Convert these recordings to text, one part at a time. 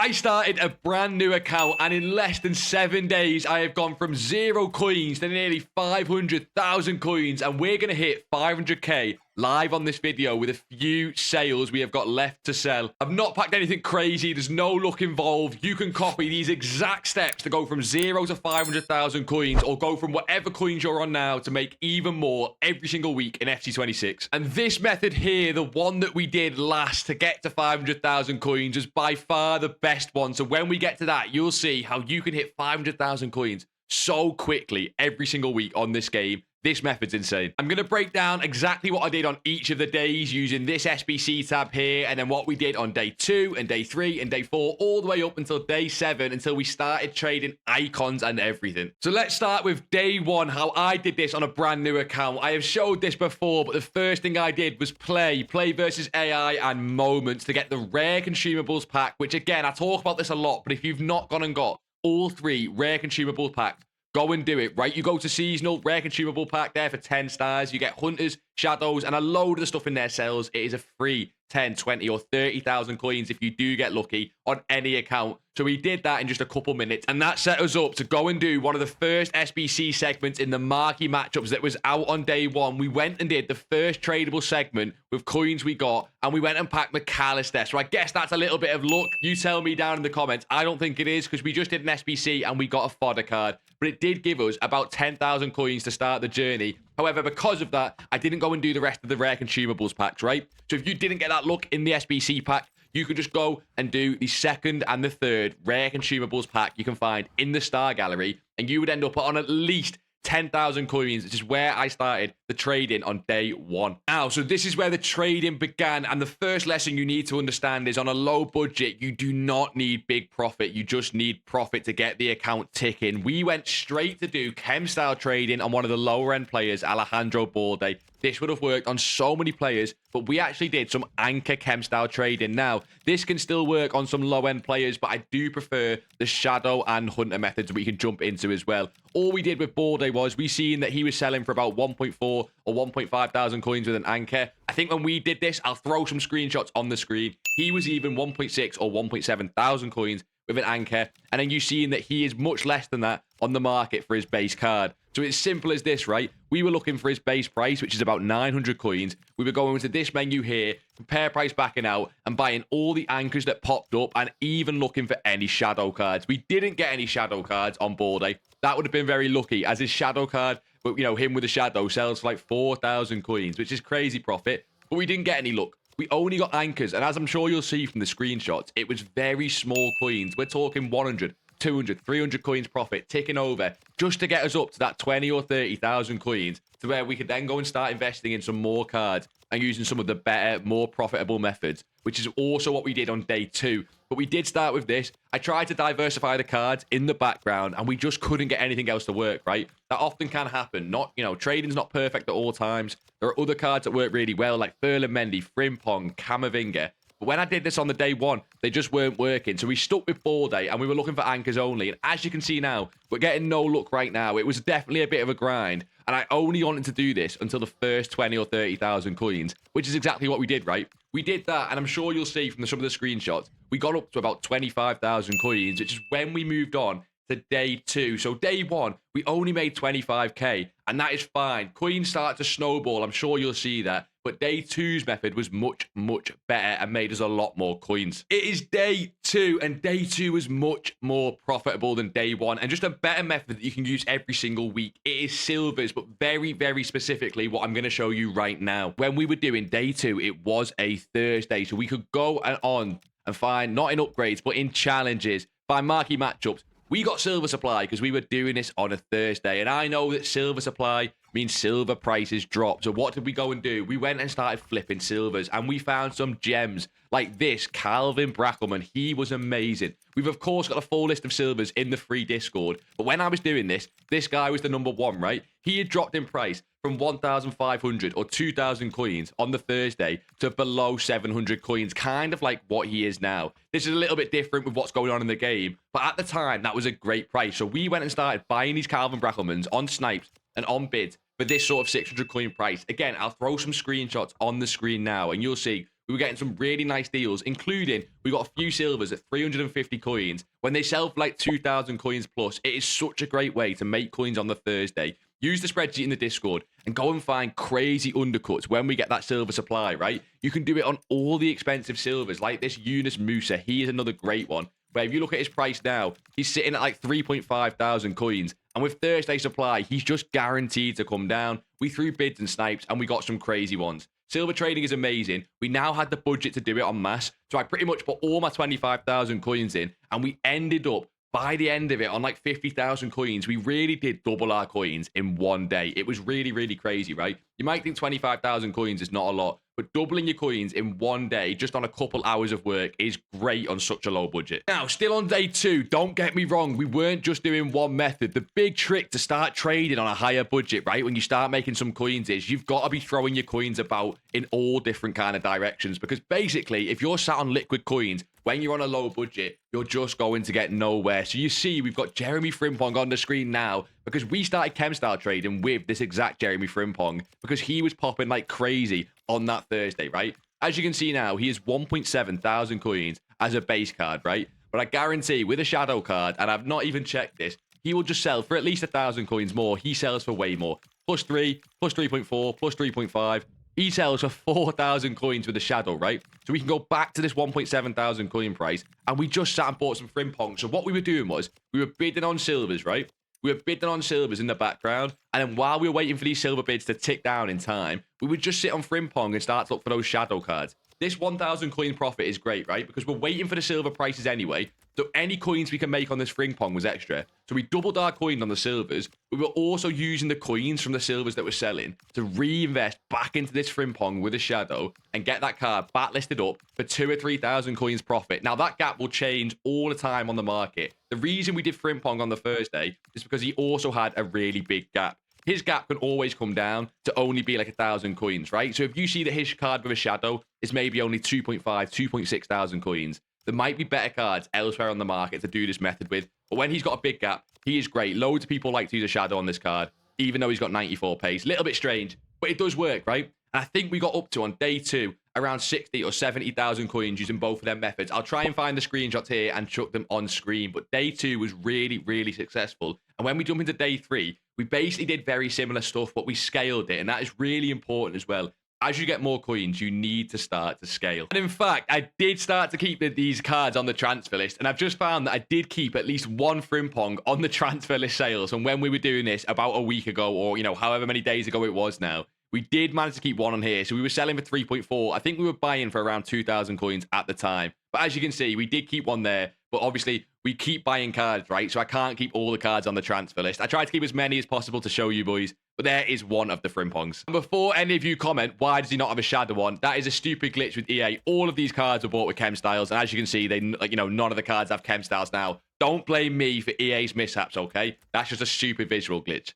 I started a brand new account, and in less than 7 days, I have gone from 0 coins to nearly 500,000 coins, and we're going to hit 500k live on this video with a few sales we have got left to sell. I've not packed anything crazy. There's no luck involved. You can copy these exact steps to go from 0 to 500,000 coins, or go from whatever coins you're on now to make even more every single week in FC26. And this method here, the one that we did last to get to 500,000 coins, is by far the best one. So when we get to that, you'll see how you can hit 500,000 coins so quickly every single week on this game. This method's insane. I'm going to break down exactly what I did on each of the days using this SBC tab here, and then what we did on day 2 and day 3 and day 4, all the way up until day 7, until we started trading icons and everything. So let's start with day 1, how I did this on a brand new account. I have showed this before, but the first thing I did was play versus AI and moments to get the rare consumables pack, which again, I talk about this a lot, but if you've not gone and got all 3 rare consumable packs, go and do it, right? You go to seasonal, rare consumable pack there for 10 stars. You get hunters, shadows, and a load of the stuff in there sells. It is a free 10, 20, or 30,000 coins if you do get lucky on any account. So we did that in just a couple minutes, and that set us up to go and do one of the first SBC segments in the marquee matchups that was out on day 1. We went and did the first tradable segment with coins we got, and we went and packed McAllister. So I guess that's a little bit of luck. You tell me down in the comments. I don't think it is, because we just did an SBC and we got a fodder card, but it did give us about 10,000 coins to start the journey. However, because of that, I didn't go and do the rest of the rare consumables packs, right? So if you didn't get that luck in the SBC pack, you could just go and do the second and the third rare consumables pack you can find in the star gallery, and you would end up on at least 10,000 coins, which is where I started the trading on day 1. Now, so this is where the trading began, and the first lesson you need to understand is on a low budget, you do not need big profit. You just need profit to get the account ticking. We went straight to do chem style trading on one of the lower end players, Alejandro Balde. This would have worked on so many players, but we actually did some anchor chem style trading. Now, this can still work on some low end players, but I do prefer the shadow and hunter methods we can jump into as well. All we did with Balde was we seen that he was selling for about 1.4 or 1.5 thousand coins with an anchor. I think when we did this, I'll throw some screenshots on the screen. He was even 1.6 or 1.7 thousand coins with an anchor, and then you seen that he is much less than that on the market for his base card. So it's simple as this, right? We were looking for his base price, which is about 900 coins. We were going into this menu here, compare price backing out, and buying all the anchors that popped up, and even looking for any shadow cards. We didn't get any shadow cards on Balde. That would have been very lucky, as his shadow card, but you know, him with a shadow sells for like 4,000 coins, which is crazy profit, but we didn't get any luck. We only got anchors, and as I'm sure you'll see from the screenshots, it was very small coins. We're talking 100, 200, 300 coins profit ticking over just to get us up to that 20 or 30,000 coins, to where we could then go and start investing in some more cards and using some of the better, more profitable methods, which is also what we did on day 2. But we did start with this. I tried to diversify the cards in the background, and we just couldn't get anything else to work, right? That often can happen. Not, you know, trading's not perfect at all times. There are other cards that work really well, like Ferland Mendy, Frimpong, Camavinga. But when I did this on the day 1, they just weren't working. So we stuck with Balde, and we were looking for anchors only. And as you can see now, we're getting no luck right now. It was definitely a bit of a grind. And I only wanted to do this until the first 20 or 30,000 coins, which is exactly what we did, right? We did that, and I'm sure you'll see from some of the screenshots, we got up to about 25,000 coins, which is when we moved on to day 2. So day 1, we only made 25k, and that is fine. Coins start to snowball. I'm sure you'll see that. But day 2's method was much, much better and made us a lot more coins. It is day 2, and day 2 was much more profitable than day 1, and just a better method that you can use every single week. It is silvers, but very, very specifically what I'm going to show you right now. When we were doing day 2, it was a Thursday, so we could go on and find, not in upgrades, but in challenges, find marquee matchups. We got silver supply because we were doing this on a Thursday, and I know that silver supply means silver prices drop. So what did we go and do? We went and started flipping silvers, and we found some gems like this Calvin Brackelman. He was amazing. We've of course got a full list of silvers in the free Discord, but when I was doing this guy was the #1, right? He had dropped in price from 1,500 or 2,000 coins on the Thursday to below 700 coins, kind of like what he is now. This is a little bit different with what's going on in the game, but at the time, that was a great price. So we went and started buying these Calvin Brackelmans on snipes and on bids for this sort of 600 coin price. Again, I'll throw some screenshots on the screen now, and you'll see we were getting some really nice deals, including we got a few silvers at 350 coins. When they sell for like 2,000 coins plus, it is such a great way to make coins on the Thursday. Use the spreadsheet in the Discord and go and find crazy undercuts when we get that silver supply, right? You can do it on all the expensive silvers, like this Yunus Musa. He is another great one. Where if you look at his price now, he's sitting at like 3.5 thousand coins. And with Thursday supply, he's just guaranteed to come down. We threw bids and snipes, and we got some crazy ones. Silver trading is amazing. We now had the budget to do it en masse. So I pretty much put all my 25,000 coins in, and we ended up, by the end of it, on like 50,000 coins. We really did double our coins in one day. It was really, really crazy, right? You might think 25,000 coins is not a lot, but doubling your coins in one day, just on a couple hours of work, is great on such a low budget. Now, still on day 2, don't get me wrong, we weren't just doing one method. The big trick to start trading on a higher budget, right, when you start making some coins is you've got to be throwing your coins about in all different kind of directions, because basically, if you're sat on liquid coins, when you're on a low budget, you're just going to get nowhere. So you see, we've got Jeremy Frimpong on the screen now because we started chem style trading with this exact Jeremy Frimpong because he was popping like crazy on that Thursday, right? As you can see now, he is 1.7 thousand coins as a base card, right? But I guarantee with a shadow card, and I've not even checked this, he will just sell for at least 1,000 coins more. He sells for way more. Plus 3, plus 3.4, plus 3.5. He sells for 4,000 coins with a shadow, right? So we can go back to this 1.7 thousand coin price, and we just sat and bought some Frimpong. So what we were doing was, we were bidding on silvers, right? We were bidding on silvers in the background, and then while we were waiting for these silver bids to tick down in time, we would just sit on Frimpong and start to look for those shadow cards. This 1,000 coin profit is great, right? Because we're waiting for the silver prices anyway. So any coins we can make on this Frimpong was extra. So we doubled our coin on the silvers. We were also using the coins from the silvers that we're selling to reinvest back into this Frimpong with a shadow and get that card backlisted up for 2,000 or 3,000 coins profit. Now that gap will change all the time on the market. The reason we did Frimpong on the Thursday is because he also had a really big gap. His gap can always come down to only be like 1,000 coins, right? So if you see that his card with a shadow is maybe only 2.5, 2.6 thousand coins, there might be better cards elsewhere on the market to do this method with. But when he's got a big gap, he is great. Loads of people like to use a shadow on this card, even though he's got 94 pace. Little bit strange, but it does work, right? And I think we got up to, on day 2, around 60 or 70,000 coins using both of them methods. I'll try and find the screenshots here and chuck them on screen. But day 2 was really, really successful. And when we jump into day 3, we basically did very similar stuff, but we scaled it. And that is really important as well. As you get more coins, you need to start to scale. And in fact, I did start to keep these cards on the transfer list. And I've just found that I did keep at least one Frimpong on the transfer list sales. And when we were doing this about a week ago, or, you know, however many days ago it was now, we did manage to keep one on here. So we were selling for 3.4. I think we were buying for around 2,000 coins at the time. But as you can see, we did keep one there. But obviously, we keep buying cards, right? So I can't keep all the cards on the transfer list. I tried to keep as many as possible to show you boys. But there is one of the Frimpongs. And before any of you comment, why does he not have a shadow on? That is a stupid glitch with EA. All of these cards were bought with chem styles. And as you can see, they, you know, none of the cards have chem styles now. Don't blame me for EA's mishaps, okay? That's just a stupid visual glitch.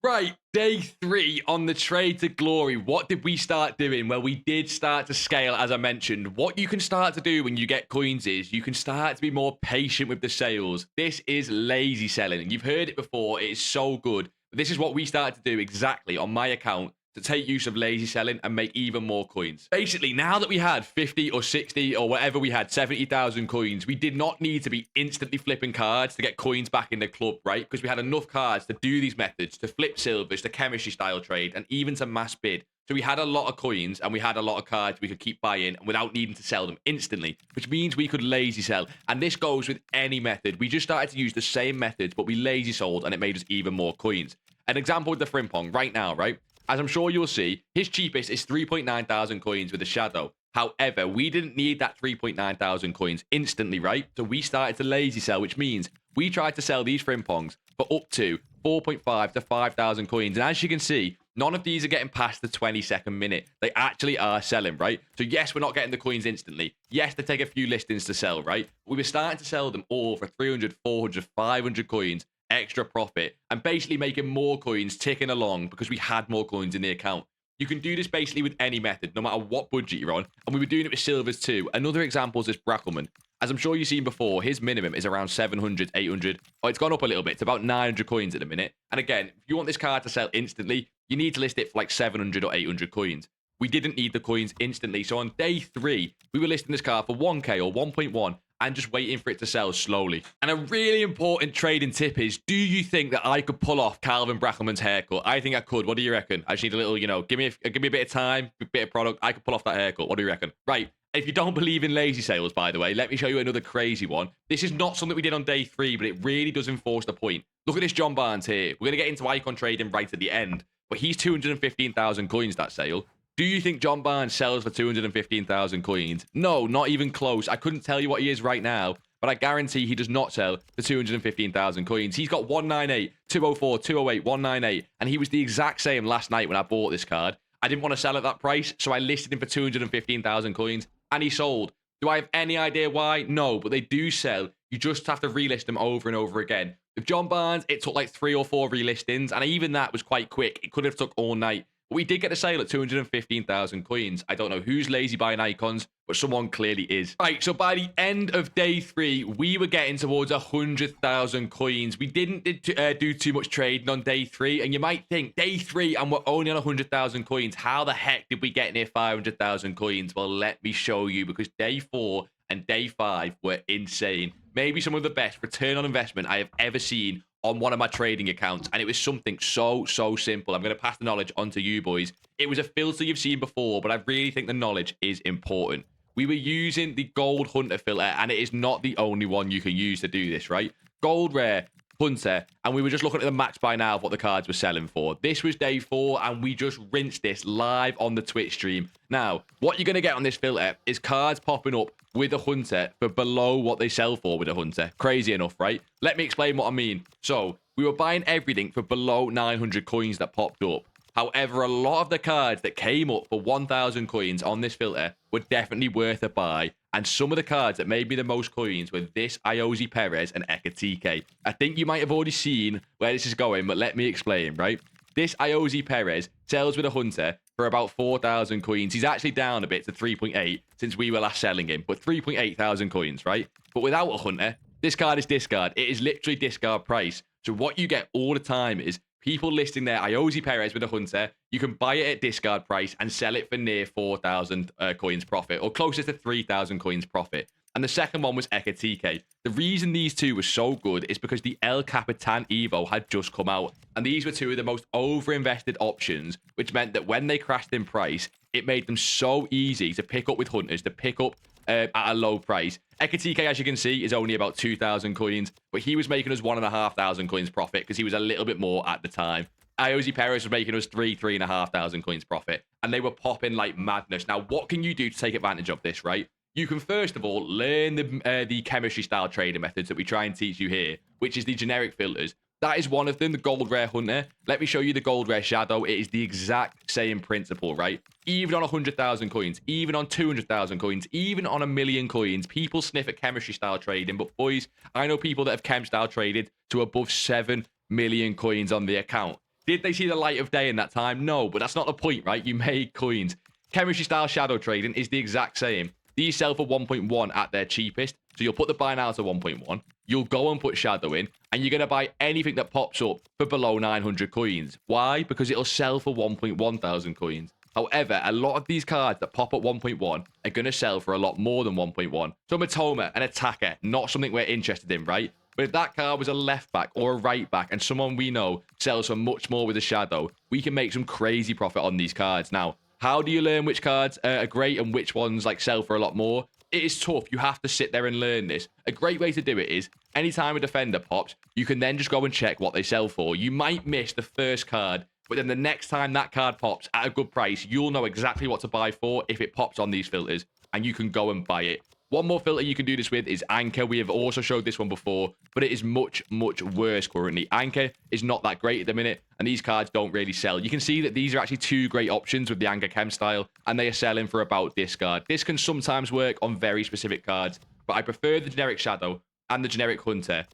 Right, day 3 on the trade to glory. What did we start doing? Well, we did start to scale, as I mentioned. What you can start to do when you get coins is you can start to be more patient with the sales. This is lazy selling. You've heard it before. It is so good. But this is what we started to do exactly on my account to take use of lazy selling and make even more coins. Basically, now that we had 50 or 60 or whatever we had, 70,000 coins, we did not need to be instantly flipping cards to get coins back in the club, right? Because we had enough cards to do these methods, to flip silvers, to chemistry style trade, and even to mass bid. So we had a lot of coins and we had a lot of cards we could keep buying without needing to sell them instantly, which means we could lazy sell. And this goes with any method. We just started to use the same methods, but we lazy sold and it made us even more coins. An example with the Frimpong right now, right? As I'm sure you'll see, his cheapest is 3.9 thousand coins with a shadow. However, we didn't need that 3.9 thousand coins instantly, right? So we started to lazy sell, which means we tried to sell these Frimpongs for up to 4.5 to 5,000 coins. And as you can see, none of these are getting past the 22nd minute. They actually are selling, right? So yes, we're not getting the coins instantly. Yes, they take a few listings to sell, right? We were starting to sell them all for 300, 400, 500 coins. Extra profit, and basically making more coins ticking along because we had more coins in the account. You can do this basically with any method, no matter what budget you're on, and we were doing it with silvers too. Another example is this Brackelman. As I'm sure you've seen before, his minimum is around 700, 800. Oh, it's gone up a little bit. It's about 900 coins at the minute. And again, if you want this card to sell instantly, you need to list it for like 700 or 800 coins. we didn't need the coins instantly. So on day 3, we were listing this card for 1k or 1.1 and just waiting for it to sell slowly. And a really important trading tip is, do you think that I could pull off Calvin Brackelman's haircut? I think I could. What do you reckon? I just need a little, give me a bit of time, a bit of product. I could pull off that haircut. What do you reckon? Right. If you don't believe in lazy sales, by the way, let me show you another crazy one. This is not something we did on day 3, but it really does enforce the point. Look at this John Barnes here. We're going to get into icon trading right at the end, but he's 215,000 coins, that sale. Do you think John Barnes sells for 215,000 coins? No, not even close. I couldn't tell you what he is right now, but I guarantee he does not sell for 215,000 coins. He's got 198, 204, 208, 198, and he was the exact same last night when I bought this card. I didn't want to sell at that price, so I listed him for 215,000 coins, and he sold. Do I have any idea why? No, but they do sell. You just have to relist them over and over again. With John Barnes, it took like 3 or 4 relistings, and even that was quite quick. It could have took all night. But we did get a sale at 215,000 coins. I don't know who's lazy buying icons, but someone clearly is. Right, so by the end of day 3, we were getting towards 100,000 coins. We didn't do too much trading on day 3, and you might think, day 3, and we're only on 100,000 coins. How the heck did we get near 500,000 coins? Well, let me show you, because day 4 and day 5 were insane. Maybe some of the best return on investment I have ever seen on one of my trading accounts, and it was something so simple. I'm going to pass the knowledge on to you boys. It was a filter you've seen before, but I really think the knowledge is important. We were using the Gold Hunter filter, and it is not the only one you can use to do this, right? Gold Rare, Hunter, and we were just looking at the max by now of what the cards were selling for. This was day 4, and we just rinsed this live on the Twitch stream. Now, what you're going to get on this filter is cards popping up with a Hunter for below what they sell for with a Hunter. Crazy enough, right? Let me explain what I mean. So, we were buying everything for below 900 coins that popped up. However, a lot of the cards that came up for 1,000 coins on this filter were definitely worth a buy. And some of the cards that made me the most coins were this Iosi Perez and Ekatike. I think you might have already seen where this is going, but let me explain, right? This Iosi Perez sells with a Hunter for about 4,000 coins. He's actually down a bit to 3.8 since we were last selling him, but 3.8 thousand coins, right? But without a Hunter, this card is discard. It is literally discard price. So what you get all the time is people listing their Iosi Perez with a Hunter. You can buy it at discard price and sell it for near 4,000 coins profit, or closer to 3,000 coins profit. And the second one was Ekatike. The reason these two were so good is because the El Capitan Evo had just come out. And these were two of the most over-invested options, which meant that when they crashed in price, it made them so easy to pick up with Hunters, to pick up at a low price. Ekatike, as you can see, is only about 2,000 coins, but he was making us 1,500 coins profit because he was a little bit more at the time. Iosi Perez was making us 3,500 coins profit, and they were popping like madness. Now, what can you do to take advantage of this, right? You can, first of all, learn the chemistry style trading methods that we try and teach you here, which is the generic filters. That is one of them, the Gold Rare Hunter. Let me show you the Gold Rare Shadow. It is the exact same principle, right? Even on 100,000 coins, even on 200,000 coins, even on 1,000,000 coins, people sniff at chemistry style trading. But boys, I know people that have chem style traded to above 7 million coins on the account. Did they see the light of day in that time? No, but that's not the point, right? You made coins. Chemistry style shadow trading is the exact same. These sell for 1.1 at their cheapest. So you'll put the buy now to 1.1. You'll go and put shadow in, and you're going to buy anything that pops up for below 900 coins. Why? Because it'll sell for 1.1 thousand coins. However, a lot of these cards that pop at 1.1 are going to sell for a lot more than 1.1. So Matoma, an attacker, not something we're interested in, right? But if that card was a left back or a right back and someone we know sells for much more with a shadow, we can make some crazy profit on these cards. Now, how do you learn which cards are great and which ones like sell for a lot more? It is tough. You have to sit there and learn this. A great way to do it is anytime a defender pops, you can then just go and check what they sell for. You might miss the first card, but then the next time that card pops at a good price, you'll know exactly what to buy for if it pops on these filters, and you can go and buy it. One more filter you can do this with is Anchor. We have also showed this one before, but it is much worse currently. Anchor is not that great at the minute, and these cards don't really sell. You can see that these are actually two great options with the Anchor Chem style, and they are selling for about discard. This can sometimes work on very specific cards, but I prefer the generic Shadow and the generic Hunter.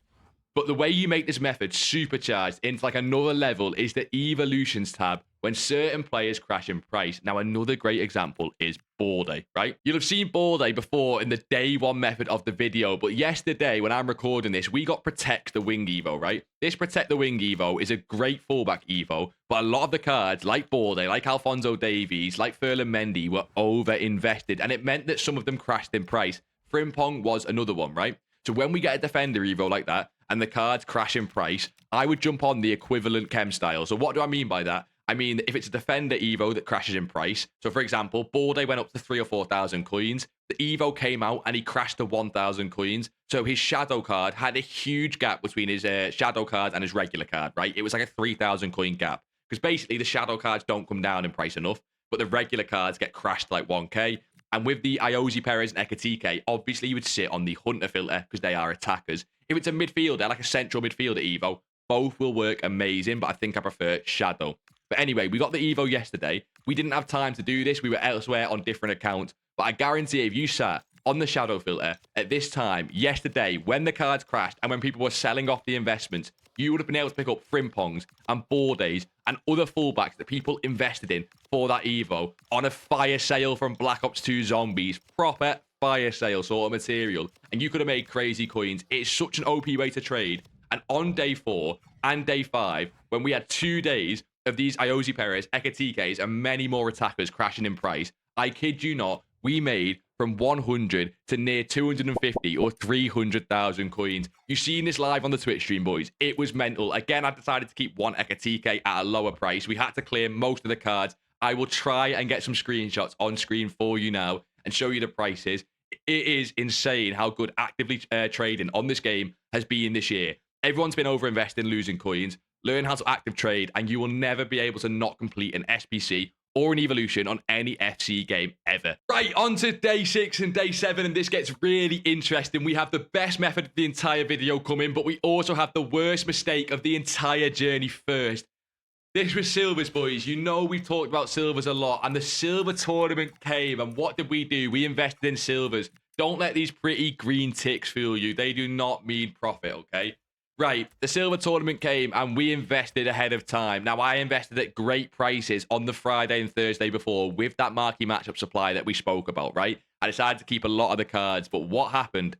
But the way you make this method supercharged into like another level is the evolutions tab when certain players crash in price. Now, another great example is Baldy, right? You'll have seen Baldy before in the day one method of the video, but yesterday when I'm recording this, we got Protect the Wing Evo, right? This Protect the Wing Evo is a great fullback Evo, but a lot of the cards like Baldy, like Alphonso Davies, like Ferland Mendy were over invested, and it meant that some of them crashed in price. Frimpong was another one, right? So when we get a defender Evo like that, and the cards crash in price, I would jump on the equivalent chem style. So what do I mean by that? I mean, if it's a defender Evo that crashes in price, so for example, Baldy went up to 3,000 or 4,000 coins, the Evo came out and he crashed to 1,000 coins. So his shadow card had a huge gap between his shadow card and his regular card, right? It was like a 3,000 coin gap. Because basically the shadow cards don't come down in price enough, but the regular cards get crashed to like 1k. And with the Iosi Perez and Ekatike, obviously you would sit on the Hunter filter because they are attackers. If it's a midfielder, like a central midfielder Evo, both will work amazing, but I think I prefer Shadow. But anyway, we got the Evo yesterday. We didn't have time to do this. We were elsewhere on different accounts. But I guarantee if you sat on the Shadow filter at this time yesterday when the cards crashed and when people were selling off the investments, you would have been able to pick up Frimpongs and Baldies and other fullbacks that people invested in for that Evo on a fire sale from Black Ops 2 Zombies. Proper fire sale sort of material. And you could have made crazy coins. It's such an OP way to trade. And on day 4 and day 5, when we had 2 days of these Iosi Perez, Ekatikes, and many more attackers crashing in price, I kid you not, we made from 100 to near 250 or 300,000 coins. You've seen this live on the Twitch stream, boys. It was mental. Again, I decided to keep one Ekatike at a lower price. We had to clear most of the cards. I will try and get some screenshots on screen for you now and show you the prices. It is insane how good actively trading on this game has been this year. Everyone's been over-investing, losing coins. Learn how to active trade, and you will never be able to not complete an SBC or an evolution on any FC game ever. Right, on to day 6 and day 7, and this gets really interesting. We have the best method of the entire video coming, but we also have the worst mistake of the entire journey first. This was silvers, boys. You know we've talked about silvers a lot, and the silver tournament came, and what did we do? We invested in silvers. Don't let these pretty green ticks fool you. They do not mean profit, okay? Right, the silver tournament came and we invested ahead of time. Now, I invested at great prices on the Friday and Thursday before with that marquee matchup supply that we spoke about, right? I decided to keep a lot of the cards, but what happened?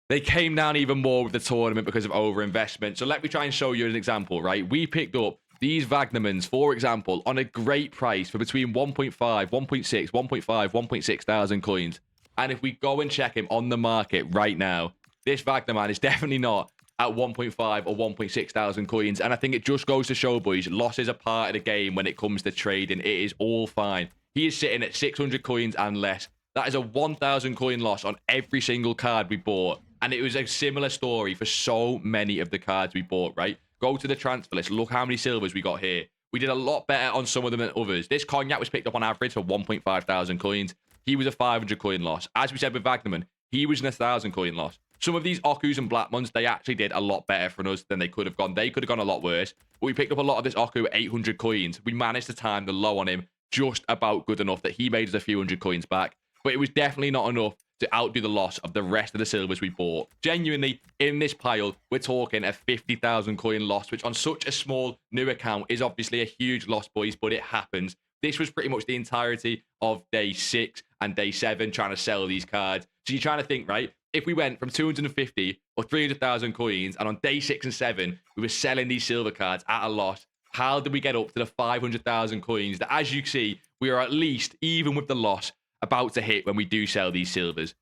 They came down even more with the tournament because of overinvestment. So let me try and show you an example, right? We picked up these Wagnermans, for example, on a great price for between 1.5, 1.6, 1.5, 1.6 thousand coins. And if we go and check him on the market right now, this Wagnerman is definitely not at 1.5 or 1.6 thousand coins. And I think it just goes to show, boys, losses are part of the game when it comes to trading. It is all fine. He is sitting at 600 coins and less. That is a 1,000 coin loss on every single card we bought. And it was a similar story for so many of the cards we bought, right? Go to the transfer list. Look how many silvers we got here. We did a lot better on some of them than others. This Cognac was picked up on average for 1.5 thousand coins. He was a 500 coin loss. As we said with Wagnerman, he was an 1,000 coin loss. Some of these Okus and Blackmons, they actually did a lot better for us than they could have gone. They could have gone a lot worse. But we picked up a lot of this Oku at 800 coins. We managed to time the low on him just about good enough that he made us a few hundred coins back. But it was definitely not enough to outdo the loss of the rest of the silvers we bought. Genuinely, in this pile, we're talking a 50,000 coin loss, which on such a small new account is obviously a huge loss, boys, but it happens. This was pretty much the entirety of day 6 and day 7 trying to sell these cards. So you're trying to think, right? If we went from 250 or 300,000 coins and on day 6 and 7, we were selling these silver cards at a loss, how did we get up to the 500,000 coins that, as you see, we are at least, even with the loss, about to hit when we do sell these silvers?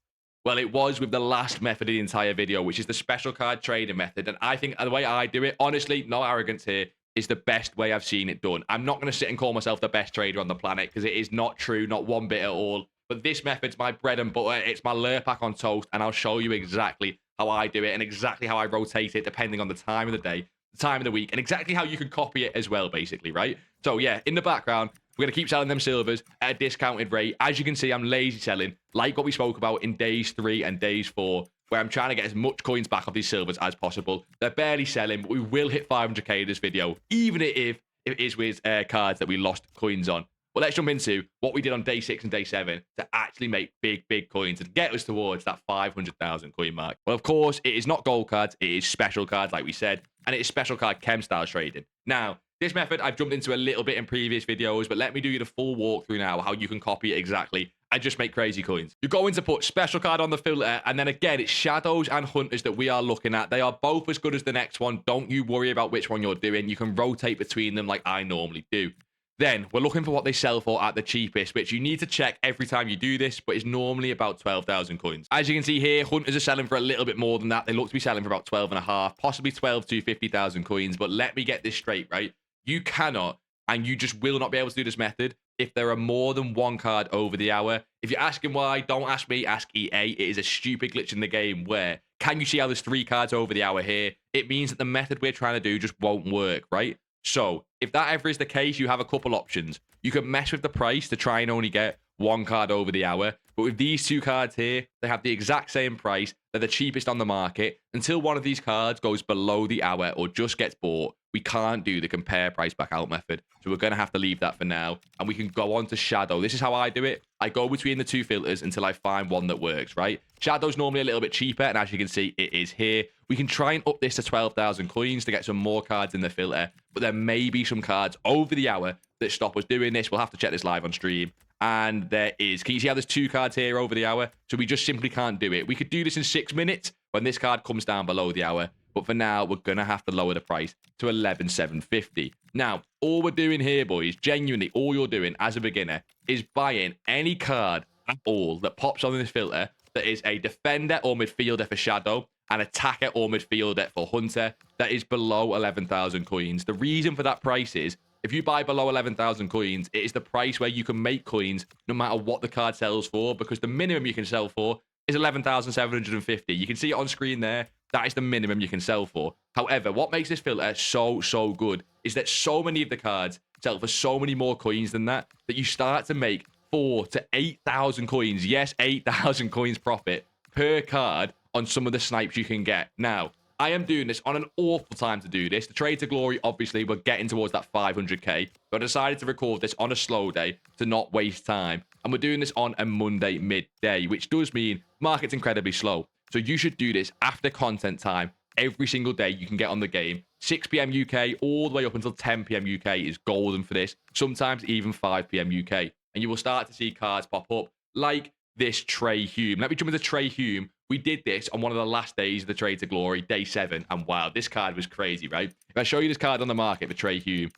Well, it was with the last method of the entire video, which is the special card trading method. And I think the way I do it, honestly, no arrogance here, is the best way I've seen it done. I'm not going to sit and call myself the best trader on the planet because it is not true, not one bit at all. But this method's my bread and butter. It's my Lurpak on toast, and I'll show you exactly how I do it and exactly how I rotate it depending on the time of the day, the time of the week, and exactly how you can copy it as well, basically, right? So, yeah, in the background, we're going to keep selling them silvers at a discounted rate. As you can see, I'm lazy selling, like what we spoke about in days 3 and days 4, where I'm trying to get as much coins back off these silvers as possible. They're barely selling, but we will hit 500k in this video, even if it is with cards that we lost coins on. But let's jump into what we did on day 6 and day 7 to actually make big coins and get us towards that 500,000 coin mark. Well, of course, it is not gold cards. It is special cards, like we said, and it is special card chem styles trading. Now, this method I've jumped into a little bit in previous videos, but let me do you the full walkthrough now, how you can copy it exactly and just make crazy coins. You're going to put special card on the filter, and then again, it's shadows and hunters that we are looking at. They are both as good as the next one. Don't you worry about which one you're doing. You can rotate between them like I normally do. Then we're looking for what they sell for at the cheapest, which you need to check every time you do this, but it's normally about 12,000 coins. As you can see here, hunters are selling for a little bit more than that. They look to be selling for about 12.5, possibly 12 to 50,000 coins. But let me get this straight, right? You cannot, and you just will not be able to do this method if there are more than one card over the hour. If you're asking why, don't ask me, ask EA. It is a stupid glitch in the game where, can you see how there's 3 cards over the hour here? It means that the method we're trying to do just won't work, right? So if that ever is the case, you have a couple options. You can mess with the price to try and only get 1 card over the hour. But with these 2 cards here, they have the exact same price. They're the cheapest on the market. Until one of these cards goes below the hour or just gets bought, we can't do the compare price back out method. So we're going to have to leave that for now. And we can go on to shadow. This is how I do it. I go between the 2 filters until I find one that works, right? Shadow's normally a little bit cheaper. And as you can see, it is here. We can try and up this to 12,000 coins to get some more cards in the filter. But there may be some cards over the hour that stop us doing this. We'll have to check this live on stream. And there is. Can you see how there's 2 cards here over the hour? So we just simply can't do it. We could do this in 6 minutes when this card comes down below the hour. But for now, we're going to have to lower the price to 11,750. Now, all we're doing here, boys, genuinely, all you're doing as a beginner is buying any card at all that pops on this filter that is a defender or midfielder for shadow, an attacker or midfielder for hunter that is below 11,000 coins. The reason for that price is, if you buy below 11,000 coins, it is the price where you can make coins no matter what the card sells for, because the minimum you can sell for is 11,750. You can see it on screen there. That is the minimum you can sell for. However, what makes this filter so good is that so many of the cards sell for so many more coins than that you start to make 4,000 to 8,000 coins. Yes, 8,000 coins profit per card on some of the snipes you can get. Now, I am doing this on an awful time to do this. The trade to glory, obviously, we're getting towards that 500k. So I decided to record this on a slow day to not waste time. And we're doing this on a Monday midday, which does mean market's incredibly slow. So you should do this after content time every single day you can get on the game. 6 p.m. UK all the way up until 10 p.m. UK is golden for this. Sometimes even 5 p.m. UK. And you will start to see cards pop up like this Trey Hume. Let me jump into Trey Hume. We did this on one of the last days of the Trade to Glory, day 7. And wow, this card was crazy, right? If I show you this card on the market for Trey Hume,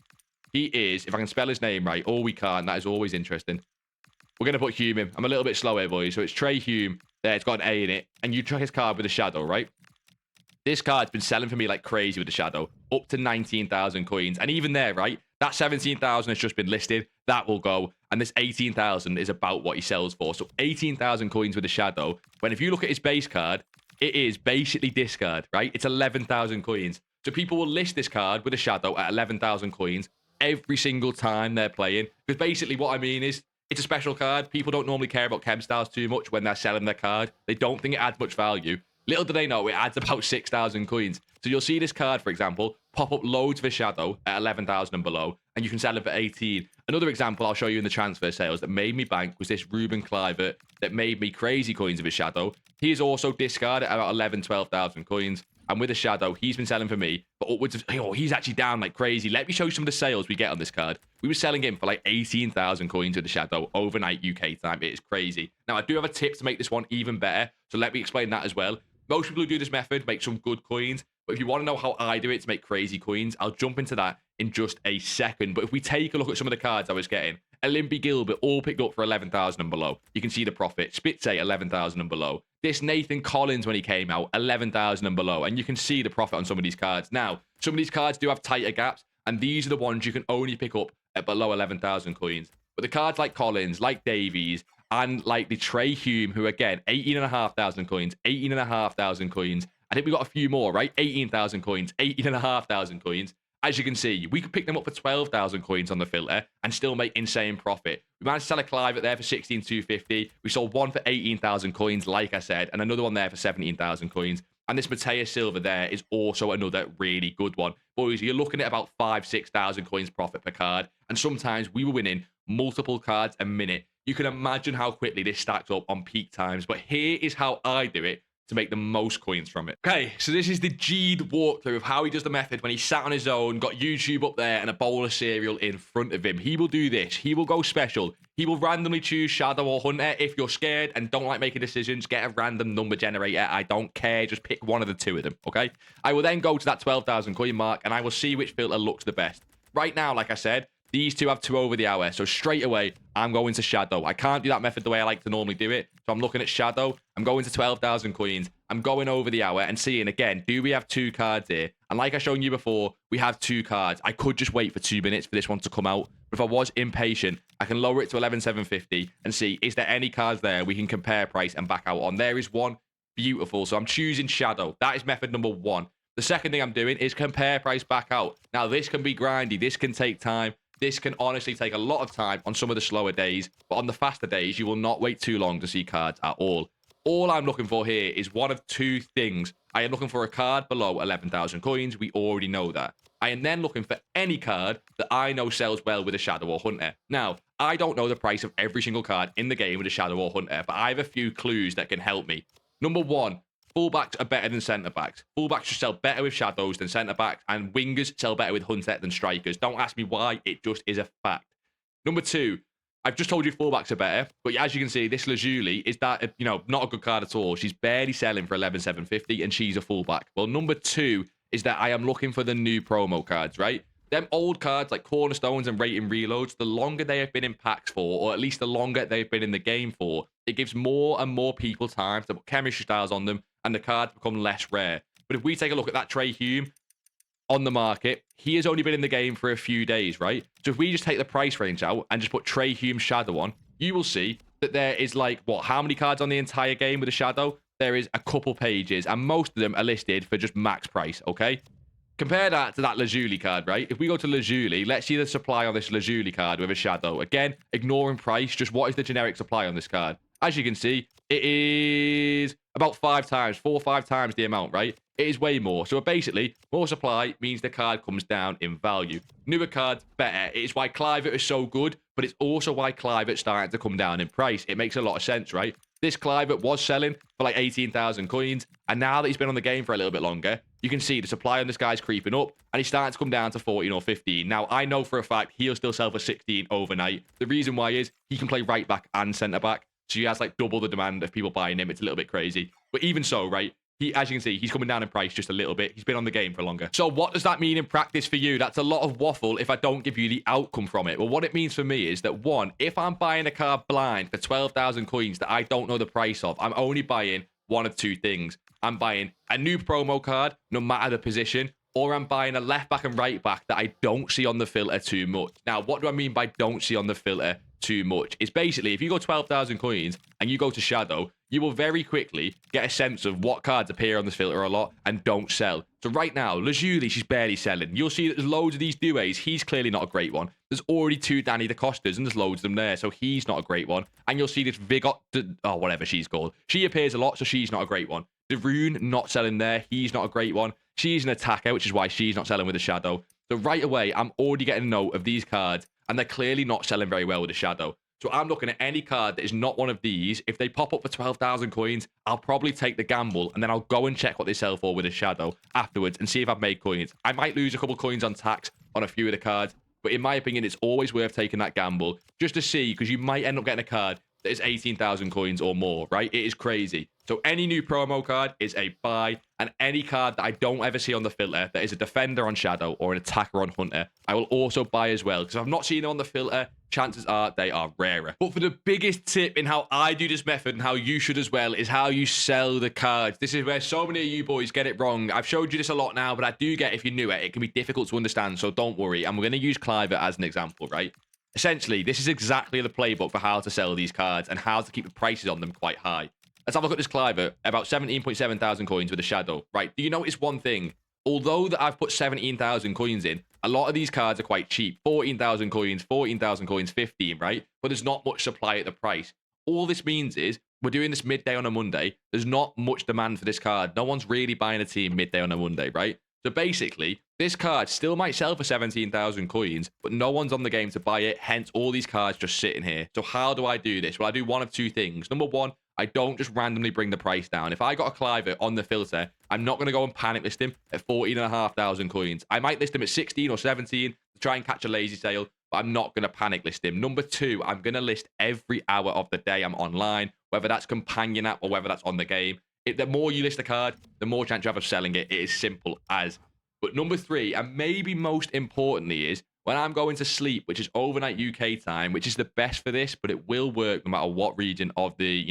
he is, if I can spell his name right, or we can't, that is always interesting. We're going to put Hume in. I'm a little bit slow here, boys. So it's Trey Hume. There, it's got an A in it. And you track his card with a shadow, right? This card's been selling for me like crazy with the shadow. Up to 19,000 coins. And even there, right? That 17,000 has just been listed. That will go. And this 18,000 is about what he sells for. So 18,000 coins with the shadow. When if you look at his base card, it is basically discard, right? It's 11,000 coins. So people will list this card with a shadow at 11,000 coins every single time they're playing. Because basically what I mean is, it's a special card. People don't normally care about chem styles too much when they're selling their card. They don't think it adds much value. Little do they know, it adds about 6,000 coins. So you'll see this card, for example, pop up loads of a shadow at 11,000 and below, and you can sell it for 18. Another example I'll show you in the transfer sales that made me bank was this Ruben Clivert that made me crazy coins of his shadow. He is also discarded at about 11, 12,000 coins. And with a shadow, he's been selling for me for upwards of, he's actually down like crazy. Let me show you some of the sales we get on this card. We were selling him for like 18,000 coins with the shadow overnight UK time. It is crazy. Now, I do have a tip to make this one even better. So let me explain that as well. Most people who do this method make some good coins. But if you want to know how I do it to make crazy coins, I'll jump into that in just a second. But if we take a look at some of the cards I was getting, Olympi Gilbert all picked up for 11,000 and below. You can see the profit. Spitze 11,000 and below. This Nathan Collins when he came out, 11,000 and below. And you can see the profit on some of these cards. Now, some of these cards do have tighter gaps, and these are the ones you can only pick up at below 11,000 coins. But the cards like Collins, like Davies, and like the Trey Hume, who again, 18,500 coins, 18,500 coins. I think we got a few more, right? 18,000 coins, 18,500 coins. As you can see, we could pick them up for 12,000 coins on the filter and still make insane profit. We managed to sell a Clivert there for 16,250. We sold one for 18,000 coins, like I said, and another one there for 17,000 coins. And this Mateus Silva there is also another really good one. Boys, you're looking at about 5,000, 6,000 coins profit per card. And sometimes we were winning multiple cards a minute. You can imagine how quickly this stacks up on peak times, but here is how I do it to make the most coins from it. Okay, so this is the Jead walkthrough of how he does the method when he sat on his own, got YouTube up there and a bowl of cereal in front of him. He will do this. He will go special. He will randomly choose Shadow or Hunter. If you're scared and don't like making decisions, get a random number generator. I don't care. Just pick one of the two of them, okay? I will then go to that 12,000 coin mark and I will see which filter looks the best. Right now, like I said, these two have 2 over the hour. So straight away, I'm going to Shadow. I can't do that method the way I like to normally do it. So I'm looking at Shadow. I'm going to 12,000 coins. I'm going over the hour and seeing, again, do we have 2 cards here? And like I shown you before, we have 2 cards. I could just wait for 2 minutes for this one to come out. But if I was impatient, I can lower it to 11,750 and see, is there any cards there we can compare price and back out on? There is one. Beautiful. So I'm choosing Shadow. That is method number 1. The second thing I'm doing is compare price back out. Now, this can be grindy. This can take time. This can honestly take a lot of time on some of the slower days, but on the faster days, you will not wait too long to see cards at all. All I'm looking for here is one of 2 things. I am looking for a card below 11,000 coins. We already know that. I am then looking for any card that I know sells well with a Shadow or Hunter. Now, I don't know the price of every single card in the game with a Shadow or Hunter, but I have a few clues that can help me. Number 1, fullbacks are better than centre-backs. Fullbacks should sell better with shadows than centre-backs, and wingers sell better with hunter than strikers. Don't ask me why, it just is a fact. Number 2, I've just told you fullbacks are better, but as you can see, this Lazuli is that, not a good card at all. She's barely selling for 11,750, and she's a fullback. Well, number 2 is that I am looking for the new promo cards, right? Them old cards like Cornerstones and Rating Reloads, the longer they have been in packs for, or at least the longer they've been in the game for, it gives more and more people time to put chemistry styles on them, and the cards become less rare. But if we take a look at that Trey Hume on the market, he has only been in the game for a few days, right? So if we just take the price range out and just put Trey Hume Shadow on, you will see that there is how many cards on the entire game with a Shadow? There is a couple pages, and most of them are listed for just max price, okay? Compare that to that Lazuli card, right? If we go to Lazuli, let's see the supply on this Lazuli card with a Shadow. Again, ignoring price, just what is the generic supply on this card? As you can see, it is about 4 or 5 times the amount, right? It is way more. So basically, more supply means the card comes down in value. Newer cards, better. It is why Clivert is so good, but it's also why Clivert's starting to come down in price. It makes a lot of sense, right? This Clivert was selling for like 18,000 coins, and now that he's been on the game for a little bit longer, you can see the supply on this guy's creeping up, and he's starting to come down to 14 or 15. Now, I know for a fact he'll still sell for 16 overnight. The reason why is he can play right back and centre back, so he has like double the demand of people buying him. It's a little bit crazy. But even so, right, as you can see, he's coming down in price just a little bit. He's been on the game for longer. So what does that mean in practice for you? That's a lot of waffle if I don't give you the outcome from it. Well, what it means for me is that, 1, if I'm buying a card blind for 12,000 coins that I don't know the price of, I'm only buying one of 2 things. I'm buying a new promo card, no matter the position, or I'm buying a left back and right back that I don't see on the filter too much. Now, what do I mean by don't see on the filter too much? It's basically, if you go 12,000 coins and you go to Shadow, you will very quickly get a sense of what cards appear on this filter a lot and don't sell. So right now, Lazuli, she's barely selling. You'll see that there's loads of these duets. He's clearly not a great one. There's already 2 Danny the Costas, and there's loads of them there, so he's not a great one. And you'll see this Vigot, whatever she's called. She appears a lot, so she's not a great one. The Rune, not selling there. He's not a great one. She's an attacker, which is why she's not selling with a Shadow. So right away, I'm already getting a note of these cards, and they're clearly not selling very well with a Shadow. So I'm looking at any card that is not one of these. If they pop up for 12,000 coins, I'll probably take the gamble, and then I'll go and check what they sell for with a Shadow afterwards and see if I've made coins. I might lose a couple coins on tax on a few of the cards, but in my opinion, it's always worth taking that gamble just to see, because you might end up getting a card that is 18,000 coins or more, right? It is crazy. So any new promo card is a buy, and any card that I don't ever see on the filter that is a defender on Shadow or an attacker on Hunter, I will also buy as well, because if I've not seen them on the filter, chances are they are rarer. But for the biggest tip in how I do this method, and how you should as well, is how you sell the cards. This is where so many of you boys get it wrong. I've showed you this a lot now, but I do get, if you're new at it, it can be difficult to understand, so don't worry. And we're going to use Clivert as an example, right? Essentially, this is exactly the playbook for how to sell these cards and how to keep the prices on them quite high. Let's have a look at this Clivert, about 17.7 thousand coins with a Shadow. Right, do you notice one thing? Although that I've put 17,000 coins in, a lot of these cards are quite cheap. 14,000 coins, 14,000 coins, 15, right? But there's not much supply at the price. All this means is, we're doing this midday on a Monday. There's not much demand for this card. No one's really buying a team midday on a Monday, right? So basically, This card still might sell for 17,000 coins, but no one's on the game to buy it. Hence, all these cards just sitting here. So how do I do this? Well, I do one of two things. Number one, I don't just randomly bring the price down. If I got a Cliver on the filter, I'm not going to go and panic list him at 14,500 coins. I might list him at 16 or 17 to try and catch a lazy sale, but I'm not going to panic list him. Number two, I'm going to list every hour of the day I'm online, whether that's companion app or whether that's on the game. The more you list a card, the more chance you have of selling it. It is simple as. But number three, and maybe most importantly, is when I'm going to sleep, which is overnight UK time, which is the best for this, but it will work no matter what region of the,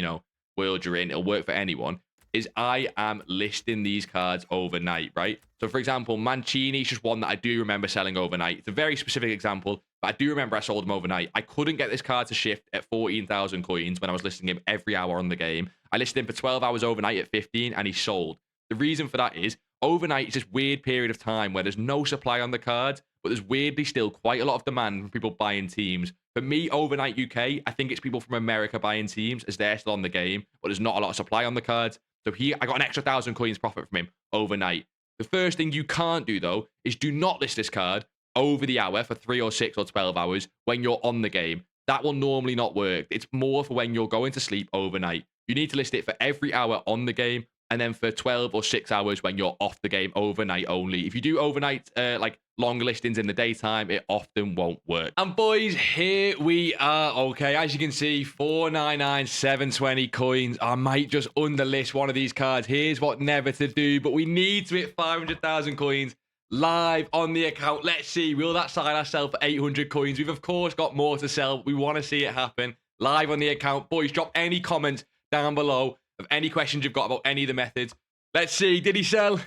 world you're in. It'll work for anyone. Is I am listing these cards overnight, right? So, for example, Mancini is just one that I do remember selling overnight. It's a very specific example, but I do remember I sold him overnight. I couldn't get this card to shift at 14,000 coins when I was listing him every hour on the game. I listed him for 12 hours overnight at 15, and he sold. The reason for that is overnight is this weird period of time where there's no supply on the cards, but there's weirdly still quite a lot of demand from people buying teams. For me, overnight UK, I think it's people from America buying teams as they're still on the game, but there's not a lot of supply on the cards. So here, I got an extra 1,000 coins profit from him overnight. The first thing you can't do, though, is do not list this card over the hour for 3 or 6 or 12 hours when you're on the game. That will normally not work. It's more for when you're going to sleep overnight. You need to list it for every hour on the game, and then for 12 or 6 hours when you're off the game overnight only. If you do overnight, like long listings in the daytime, it often won't work. And boys, here we are. Okay, as you can see, 499, 720 coins. I might just underlist one of these cards. Here's what never to do, but we need to hit 500,000 coins live on the account. Let's see, will that sign us sell for 800 coins? We've, of course, got more to sell. We want to see it happen live on the account. Boys, drop any comments down below of any questions you've got about any of the methods. Let's see, did he sell?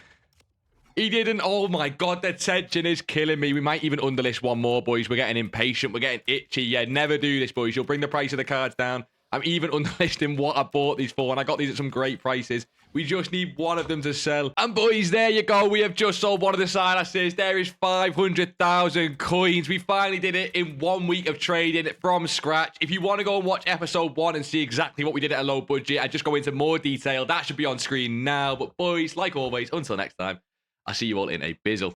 He didn't. Oh my God, the tension is killing me. We might even underlist one more, boys. We're getting impatient. We're getting itchy. Yeah, never do this, boys. You'll bring the price of the cards down. I'm even underlisting what I bought these for, and I got these at some great prices. We just need one of them to sell. And boys, there you go. We have just sold one of the silences. There is 500,000 coins. We finally did it in 1 week of trading from scratch. If you want to go and watch episode 1 and see exactly what we did at a low budget, I just go into more detail. That should be on screen now. But boys, like always, until next time, I'll see you all in a bizzle.